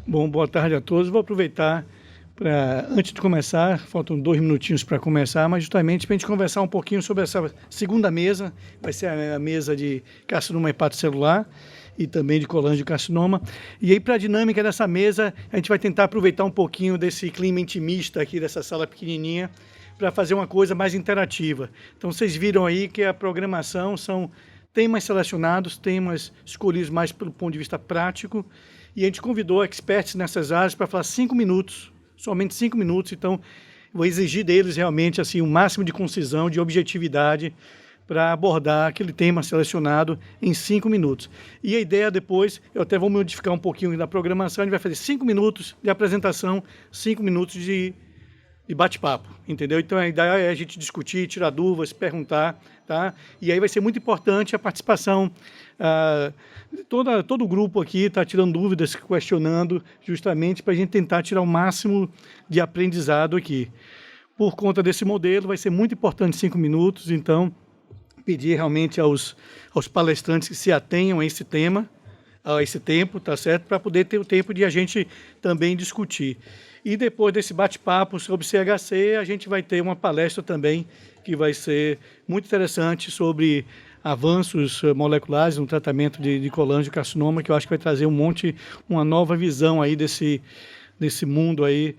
Bom, boa tarde a todos. Vou aproveitar para, antes de começar, faltam 2 minutinhos para começar, mas justamente para a gente conversar um pouquinho sobre essa segunda mesa, vai ser a mesa de carcinoma hepatocelular e também de colangiocarcinoma. E aí, para a dinâmica dessa mesa, a gente vai tentar aproveitar um pouquinho desse clima intimista aqui dessa sala pequenininha para fazer uma coisa mais interativa. Então, vocês viram aí que a programação são temas selecionados, temas escolhidos mais pelo ponto de vista prático, e a gente convidou experts nessas áreas para falar 5 minutos, somente 5 minutos. Então, vou exigir deles realmente assim, o máximo de concisão, de objetividade, para abordar aquele tema selecionado em 5 minutos. E a ideia depois, eu até vou modificar um pouquinho da programação, a gente vai fazer 5 minutos de apresentação, 5 minutos de bate-papo, entendeu? Então a ideia é a gente discutir, tirar dúvidas, perguntar, tá? E aí vai ser muito importante a participação, todo o grupo aqui está tirando dúvidas, questionando, justamente para a gente tentar tirar o máximo de aprendizado aqui. Por conta desse modelo, vai ser muito importante 5 minutos, então pedir realmente aos palestrantes que se atenham a esse tema, a esse tempo, tá certo? Para poder ter o tempo de a gente também discutir. E depois desse bate-papo sobre CHC, a gente vai ter uma palestra também que vai ser muito interessante sobre avanços moleculares no tratamento de colangiocarcinoma, que eu acho que vai trazer uma nova visão aí desse mundo aí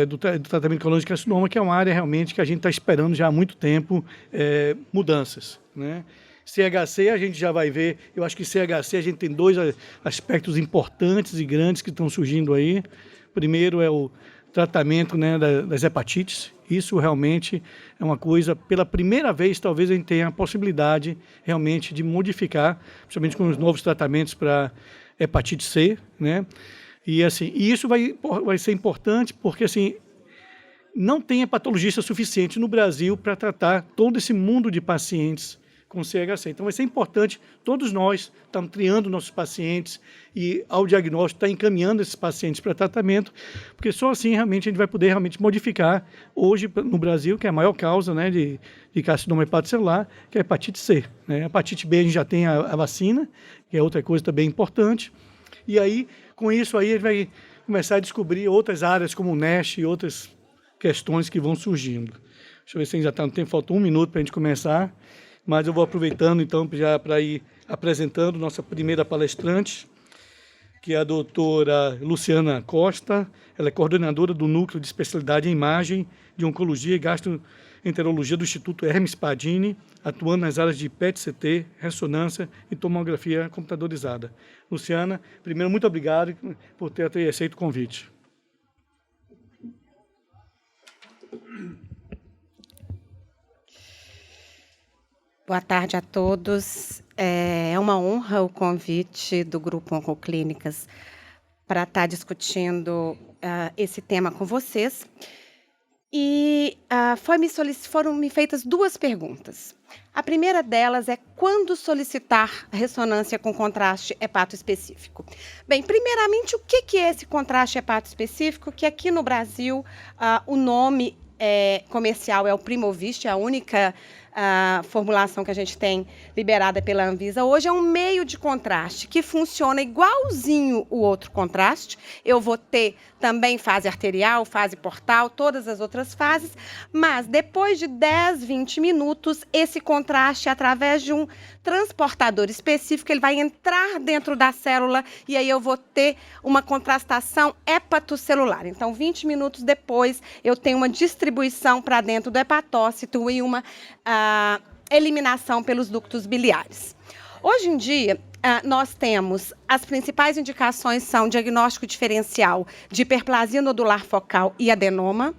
do tratamento de colangiocarcinoma, que é uma área realmente que a gente está esperando já há muito tempo mudanças, né? CHC a gente já vai ver, eu acho que CHC a gente tem 2 aspectos importantes e grandes que estão surgindo aí. Primeiro é o tratamento, né, das hepatites. Isso realmente é uma coisa, pela primeira vez, talvez a gente tenha a possibilidade realmente de modificar, principalmente com os novos tratamentos para hepatite C, né? E isso vai ser importante porque assim, não tem hepatologista suficiente no Brasil para tratar todo esse mundo de pacientes com CHC. Então vai ser importante, todos nós estamos triando nossos pacientes e ao diagnóstico está encaminhando esses pacientes para tratamento, porque só assim realmente a gente vai poder realmente modificar hoje no Brasil, que é a maior causa, né, de carcinoma hepatocelular, que é a hepatite C, né? A hepatite B a gente já tem a vacina, que é outra coisa também importante, e aí com isso aí a gente vai começar a descobrir outras áreas como o NASH e outras questões que vão surgindo. Deixa eu ver se a gente já está no tempo, falta 1 minuto para a gente começar. Mas eu vou aproveitando, então, já para ir apresentando nossa primeira palestrante, que é a doutora Luciana Costa. Ela é coordenadora do Núcleo de Especialidade em Imagem de Oncologia e Gastroenterologia do Instituto Hermes Pardini, atuando nas áreas de PET-CT, ressonância e tomografia computadorizada. Luciana, primeiro, muito obrigado por ter aceito o convite. Boa tarde a todos. É uma honra o convite do Grupo Oncoclínicas para estar discutindo esse tema com vocês. E foram me feitas 2 perguntas. A primeira delas é quando solicitar ressonância com contraste hepatoespecífico. Bem, primeiramente, o que é esse contraste hepatoespecífico? Que aqui no Brasil o nome comercial é o Primovist, a única formulação que a gente tem liberada pela Anvisa hoje. É um meio de contraste que funciona igualzinho o outro contraste. Eu vou ter também fase arterial, fase portal, todas as outras fases, mas depois de 10, 20 minutos, esse contraste, através de um transportador específico, ele vai entrar dentro da célula e aí eu vou ter uma contrastação hepatocelular. Então, 20 minutos depois, eu tenho uma distribuição para dentro do hepatócito e uma eliminação pelos ductos biliares. Hoje em dia, nós temos as principais indicações são diagnóstico diferencial de hiperplasia nodular focal e adenoma,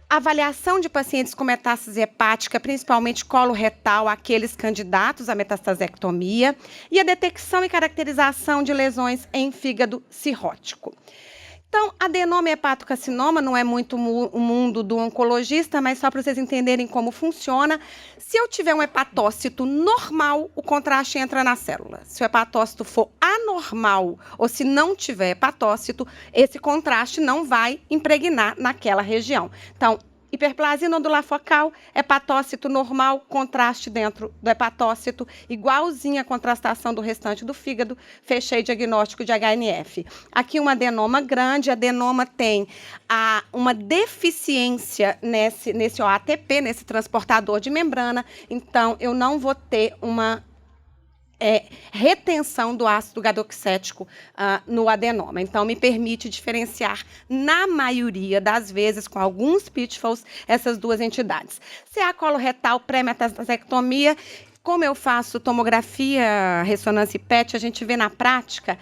avaliação de pacientes com metástase hepática, principalmente coloretal, aqueles candidatos à metastasectomia, e a detecção e caracterização de lesões em fígado cirrótico. Então, adenoma e hepatocarcinoma não é muito o mundo do oncologista, mas só para vocês entenderem como funciona. Se eu tiver um hepatócito normal, o contraste entra na célula. Se o hepatócito for anormal ou se não tiver hepatócito, esse contraste não vai impregnar naquela região. Então, hiperplasia nodular focal, hepatócito normal, contraste dentro do hepatócito, igualzinha a contrastação do restante do fígado, fechei diagnóstico de HNF. Aqui um adenoma grande, adenoma tem uma deficiência nesse OATP, nesse transportador de membrana, então eu não vou ter uma retenção do ácido gadoxético no adenoma. Então, me permite diferenciar, na maioria das vezes, com alguns pitfalls, essas duas entidades. CA coloretal, pré-metastasectomia, como eu faço tomografia, ressonância e PET, a gente vê na prática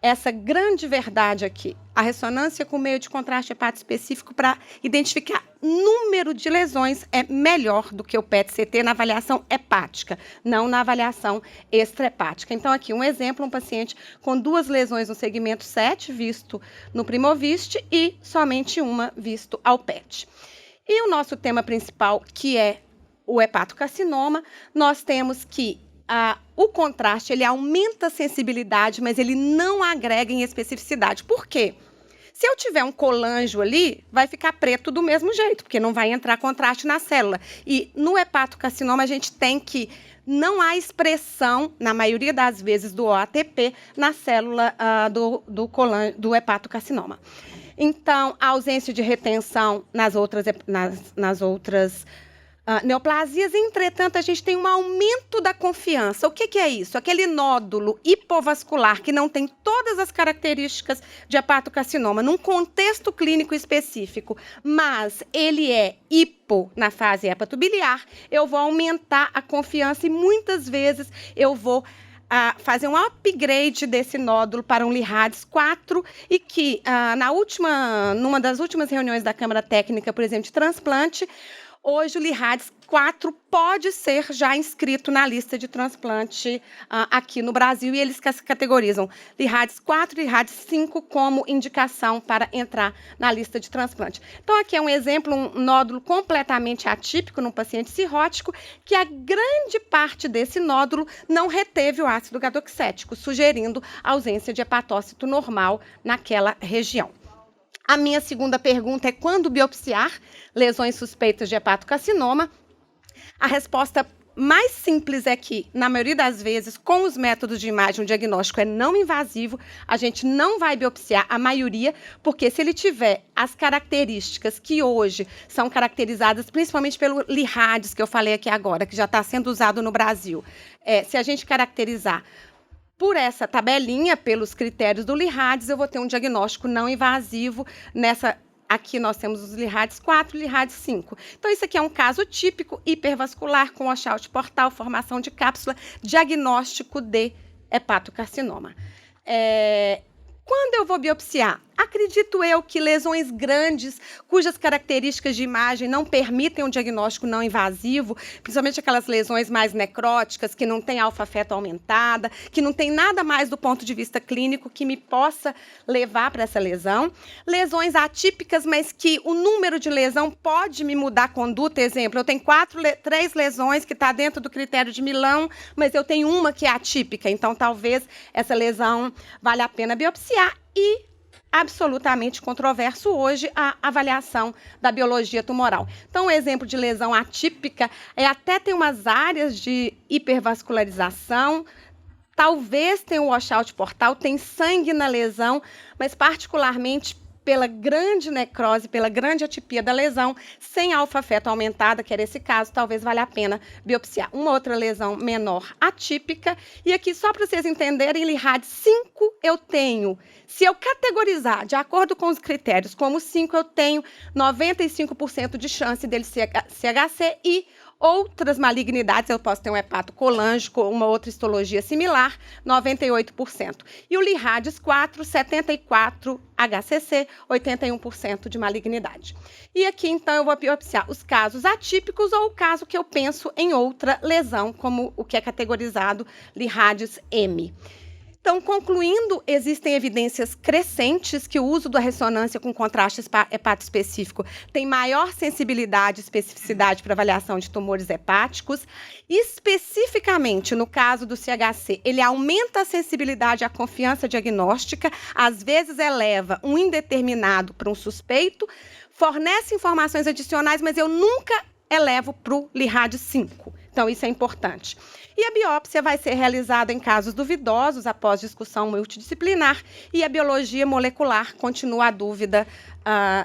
essa grande verdade aqui. A ressonância com meio de contraste hepato específico para identificar número de lesões é melhor do que o PET-CT na avaliação hepática, não na avaliação extrahepática. Então, aqui um exemplo, um paciente com 2 lesões no segmento 7, visto no Primovist, e somente uma visto ao PET. E o nosso tema principal, que é o hepatocarcinoma, nós temos que o contraste, ele aumenta a sensibilidade, mas ele não agrega em especificidade. Por quê? Se eu tiver um colangio ali, vai ficar preto do mesmo jeito, porque não vai entrar contraste na célula. E no hepatocarcinoma, a gente tem que... Não há expressão, na maioria das vezes, do OATP na célula do hepatocarcinoma. Então, a ausência de retenção nas outras neoplasias, entretanto, a gente tem um aumento da confiança. O que é isso? Aquele nódulo hipovascular que não tem todas as características de hepatocarcinoma, num contexto clínico específico, mas ele é hipo na fase hepatobiliar, eu vou aumentar a confiança e muitas vezes eu vou fazer um upgrade desse nódulo para um Lee-Radix 4 e que, numa das últimas reuniões da Câmara Técnica, por exemplo, de transplante, hoje o Lee-Radix 4 pode ser já inscrito na lista de transplante aqui no Brasil e eles categorizam Lee-Radix 4 e Lee-Radix 5 como indicação para entrar na lista de transplante. Então, aqui é um exemplo, um nódulo completamente atípico num paciente cirrótico, que a grande parte desse nódulo não reteve o ácido gadoxético, sugerindo a ausência de hepatócito normal naquela região. A minha segunda pergunta é: quando biopsiar lesões suspeitas de hepatocarcinoma? A resposta mais simples é que, na maioria das vezes, com os métodos de imagem, o diagnóstico é não invasivo, a gente não vai biopsiar a maioria, porque se ele tiver as características que hoje são caracterizadas principalmente pelo Lee-Radix, que eu falei aqui agora, que já está sendo usado no Brasil, se a gente caracterizar por essa tabelinha, pelos critérios do Lee-Radix, eu vou ter um diagnóstico não invasivo nessa. Aqui nós temos os Lee-Radix 4 e Lee-Radix 5. Então, isso aqui é um caso típico hipervascular com washout portal, formação de cápsula, diagnóstico de hepatocarcinoma. Quando eu vou biopsiar? Acredito eu que lesões grandes, cujas características de imagem não permitem um diagnóstico não invasivo, principalmente aquelas lesões mais necróticas, que não tem alfa-feto aumentada, que não tem nada mais do ponto de vista clínico que me possa levar para essa lesão. Lesões atípicas, mas que o número de lesão pode me mudar a conduta. Exemplo, eu tenho 3 lesões que está dentro do critério de Milão, mas eu tenho uma que é atípica, então talvez essa lesão valha a pena biopsiar. E absolutamente controverso hoje a avaliação da biologia tumoral. Então, um exemplo de lesão atípica até tem umas áreas de hipervascularização, talvez tenha um washout portal, tem sangue na lesão, mas particularmente pela grande necrose, pela grande atipia da lesão, sem alfa-feto aumentada, que era esse caso, talvez valha a pena biopsiar. Uma outra lesão menor atípica, e aqui só para vocês entenderem, Lee-Radix 5 eu tenho, se eu categorizar de acordo com os critérios como 5, eu tenho 95% de chance dele ser CHC e outras malignidades, eu posso ter um hepatocolângico, uma outra histologia similar, 98%. E o Lee-Radix 4, 74% HCC, 81% de malignidade. E aqui, então, eu vou biopsiar os casos atípicos ou o caso que eu penso em outra lesão, como o que é categorizado Lee-Radix M. Então, concluindo, existem evidências crescentes que o uso da ressonância com contraste hepatoespecífico tem maior sensibilidade e especificidade para avaliação de tumores hepáticos. Especificamente, no caso do CHC, ele aumenta a sensibilidade e a confiança diagnóstica, às vezes eleva um indeterminado para um suspeito, fornece informações adicionais, mas eu nunca elevo para o LIRAD 5. Então, isso é importante. E a biópsia vai ser realizada em casos duvidosos, após discussão multidisciplinar, e a biologia molecular continua a dúvida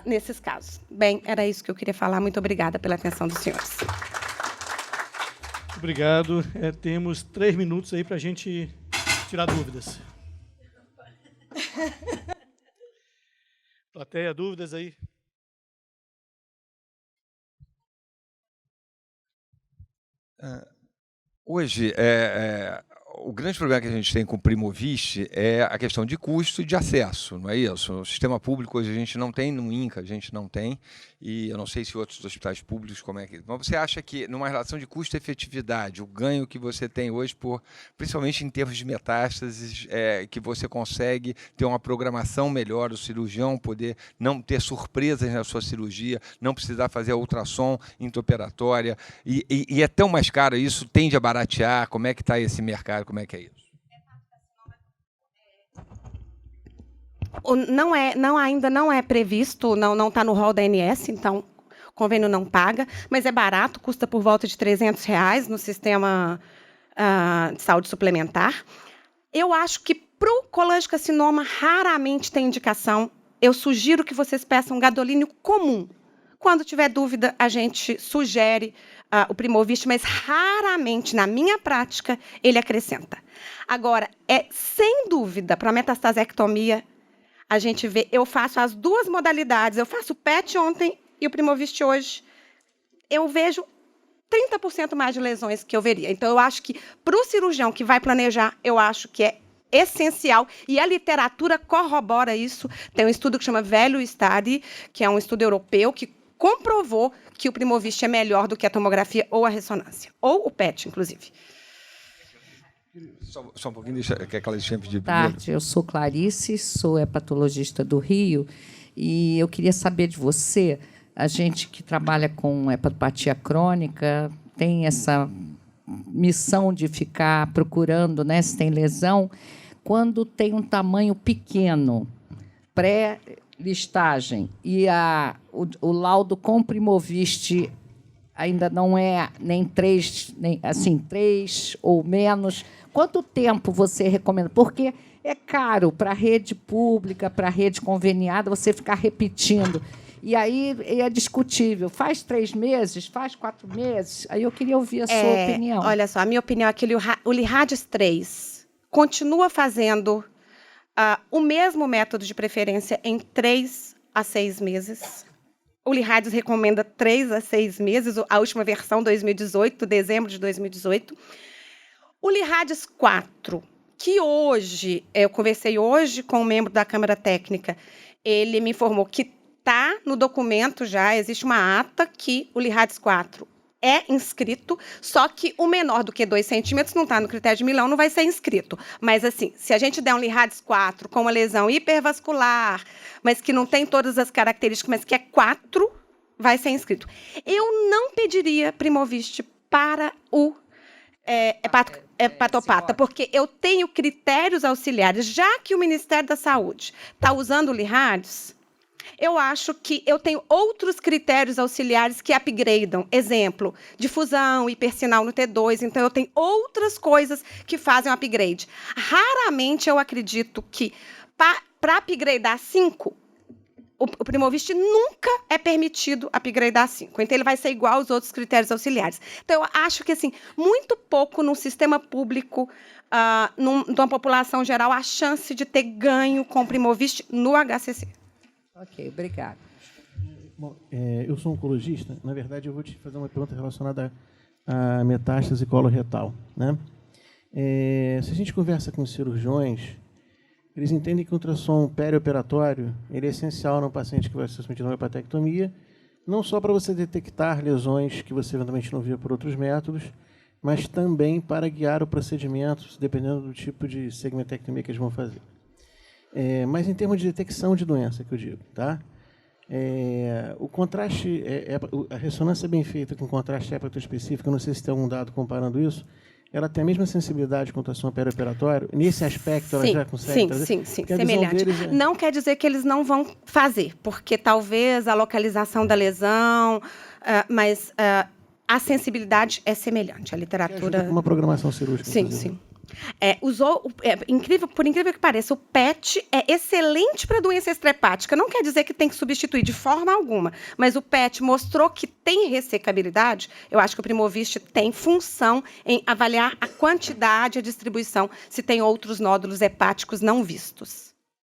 nesses casos. Bem, era isso que eu queria falar. Muito obrigada pela atenção dos senhores. Obrigado. Temos 3 minutos aí para a gente tirar dúvidas. Plateia, dúvidas aí? Hoje, o grande problema que a gente tem com o Primovist é a questão de custo e de acesso, não é isso? O sistema público hoje a gente não tem, no INCA a gente não tem, e eu não sei se outros hospitais públicos como é que... Mas você acha que, numa relação de custo e efetividade, o ganho que você tem hoje, principalmente em termos de metástases, que você consegue ter uma programação melhor, o cirurgião poder não ter surpresas na sua cirurgia, não precisar fazer a ultrassom intraoperatória, e é tão mais caro, isso tende a baratear, como é que está esse mercado? Como é que é isso? Ainda não é previsto, não está no rol da ANS, então o convênio não paga, mas é barato, custa por volta de R$300 no sistema de saúde suplementar. Eu acho que para o colangiocarcinoma raramente tem indicação. Eu sugiro que vocês peçam gadolínio comum. Quando tiver dúvida, a gente sugere o Primovist, mas raramente, na minha prática, ele acrescenta. Agora, sem dúvida, para a metastasectomia, a gente vê, eu faço as duas modalidades, eu faço o PET ontem e o Primovist hoje, eu vejo 30% mais de lesões que eu veria. Então, eu acho que, para o cirurgião que vai planejar, eu acho que é essencial, e a literatura corrobora isso. Tem um estudo que chama Value Study, que é um estudo europeu, que comprovou que o Primovist é melhor do que a tomografia ou a ressonância, ou o PET, inclusive. Só um pouquinho, quer que ela chame de Boa tarde, eu sou Clarice, sou hepatologista do Rio, e eu queria saber de você, a gente que trabalha com hepatopatia crônica, tem essa missão de ficar procurando, né, se tem lesão, quando tem um tamanho pequeno, pré-listagem, e o laudo com Primovist ainda não é nem 3 ou menos, quanto tempo você recomenda? Porque é caro para a rede pública, para a rede conveniada, você ficar repetindo. E aí é discutível. Faz 3 meses, faz 4 meses? Aí eu queria ouvir a sua opinião. Olha só, a minha opinião é que o LIRADS 3 continua fazendo o mesmo método de preferência em 3 a 6 meses. O LIRADS recomenda 3 a 6 meses, a última versão, 2018, dezembro de 2018. O LIRADS 4, que hoje, eu conversei hoje com um membro da Câmara Técnica, ele me informou que está no documento já, existe uma ata que o LIRADS 4 é inscrito, só que o menor do que 2 centímetros não está no critério de Milão, não vai ser inscrito. Mas, assim, se a gente der um LIRADS 4 com uma lesão hipervascular, mas que não tem todas as características, mas que é 4, vai ser inscrito. Eu não pediria Primovist para o hepatopata, porque eu tenho critérios auxiliares. Já que o Ministério da Saúde está usando o LIRADS, eu acho que eu tenho outros critérios auxiliares que upgradam. Exemplo, difusão, hipersinal no T2. Então, eu tenho outras coisas que fazem um upgrade. Raramente eu acredito que, para upgradar 5, o Primovist nunca é permitido upgradar 5. Então, ele vai ser igual aos outros critérios auxiliares. Então, eu acho que, assim, muito pouco no sistema público, numa população geral, a chance de ter ganho com o Primovist no HCC. Ok, obrigada. Bom, eu sou oncologista. Na verdade, eu vou te fazer uma pergunta relacionada à metástase coloretal, né? Se a gente conversa com cirurgiões, eles entendem que o ultrassom perioperatório ele é essencial no paciente que vai ser submetido a uma hepatectomia, não só para você detectar lesões que você eventualmente não via por outros métodos, mas também para guiar o procedimento, dependendo do tipo de segmentectomia que eles vão fazer. Mas em termos de detecção de doença, que eu digo, tá? O contraste, a ressonância bem feita com contraste hepatoespecífico, eu não sei se tem algum dado comparando isso, ela tem a mesma sensibilidade quanto a sonda perioperatória? Nesse aspecto, ela já consegue trazer? Sim, Porque a visão semelhante. deles é- Não quer dizer que eles não vão fazer, porque talvez a localização da lesão, mas a sensibilidade é semelhante. A que literatura... ajuda com uma programação cirúrgica. Sim, inclusive. sim. Por incrível que pareça, o PET é excelente para doença extrahepática. Não quer dizer que tem que substituir de forma alguma, mas o PET mostrou que tem ressecabilidade. Eu acho que o Primovist tem função em avaliar a quantidade, a distribuição, se tem outros nódulos hepáticos não vistos.